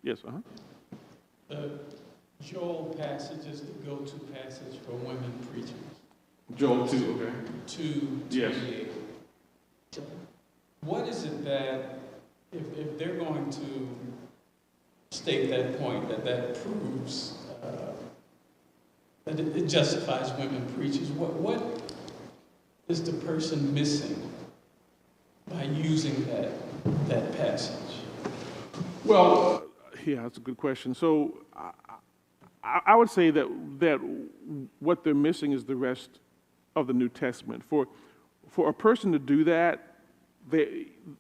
Yes, The Joel passage is the go-to passage for women preachers. Joel 2, okay. 2, Yes. 28. What is it that, if they're going to state that point, that proves that it justifies women preachers, what is the person missing by using that passage? Well, yeah, that's a good question. So I would say that what they're missing is the rest of the New Testament. For a person to do that,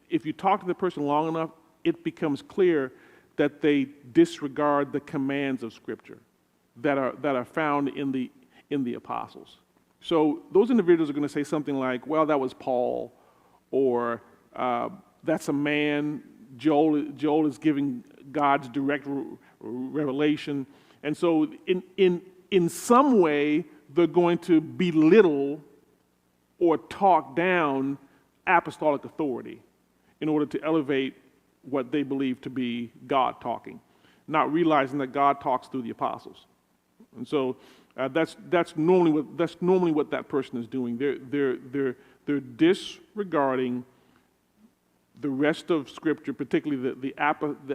if you talk to the person long enough, it becomes clear that they disregard the commands of Scripture that are found in the apostles. So those individuals are going to say something like, "Well, that was Paul," or "That's a man." Joel is giving God's direct revelation, and so in some way they're going to belittle or talk down apostolic authority in order to elevate what they believe to be God talking, not realizing that God talks through the apostles. And so that's normally what that person is doing. They're disregarding the rest of Scripture, particularly the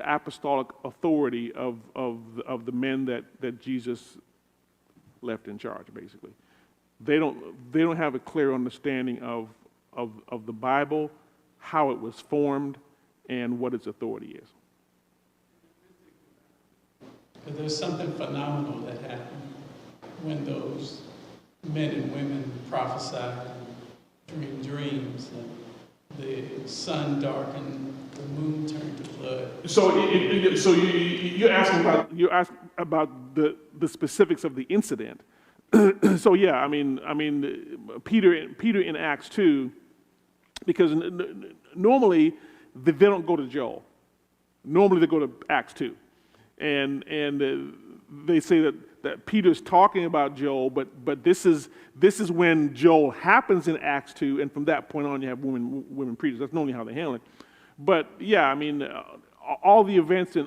apostolic authority of the men that Jesus left in charge. Basically, they don't have a clear understanding of the Bible, how it was formed, and what its authority is. But there's something phenomenal that happened when those men and women prophesied and dreamed dreams, and the sun darkened, the moon turned to blood. So you're asking about the specifics of the incident. So yeah, I mean, Peter in Acts 2, because normally they don't go to Joel. Normally they go to Acts 2, and they say that Peter's talking about Joel, but this is when Joel happens in Acts 2, and from that point on you have women preachers. That's normally how they handle it. But yeah, I mean, all the events in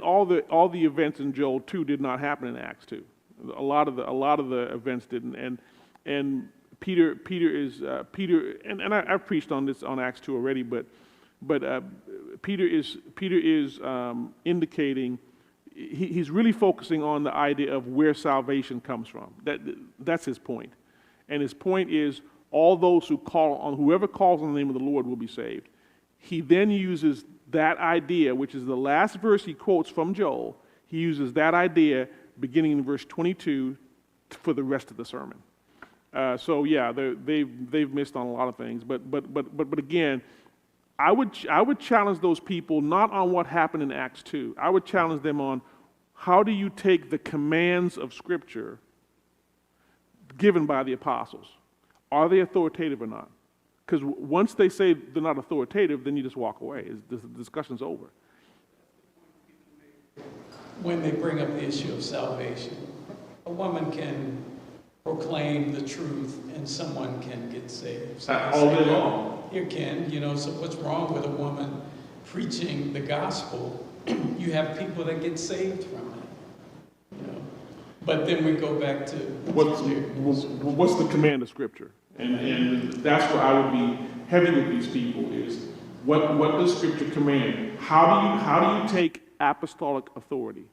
Joel 2 did not happen in Acts 2. A lot of the events didn't, and Peter, and I've preached on this on Acts 2 already, but Peter is indicating he's really focusing on the idea of where salvation comes from. That's his point, and his point is all those whoever calls on the name of the Lord will be saved. He then uses that idea, which is the last verse he quotes from Joel. He uses that idea beginning in verse 22 for the rest of the sermon. So yeah, they've missed on a lot of things, but again, I would challenge those people not on what happened in Acts 2. I would challenge them on how do you take the commands of Scripture given by the apostles? Are they authoritative or not? Because once they say they're not authoritative, then you just walk away. The discussion's over. When they bring up the issue of salvation, a woman can proclaim the truth and someone can get saved. So All day long. You can, so what's wrong with a woman preaching the gospel? You have people that get saved from it. But then we go back to what's the command of Scripture? And that's where I would be heavy with these people is what does Scripture command? How do you take apostolic authority?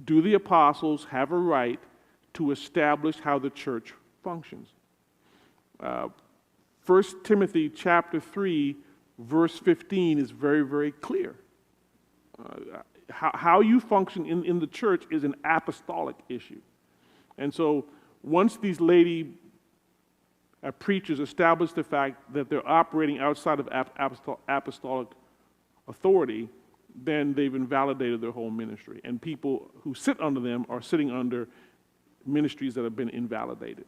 Do the apostles have a right to establish how the church functions? 1 Timothy chapter 3, verse 15 is very, very clear. How you function in the church is an apostolic issue. And so once these lady preachers establish the fact that they're operating outside of apostolic authority, then they've invalidated their whole ministry. And people who sit under them are sitting under ministries that have been invalidated.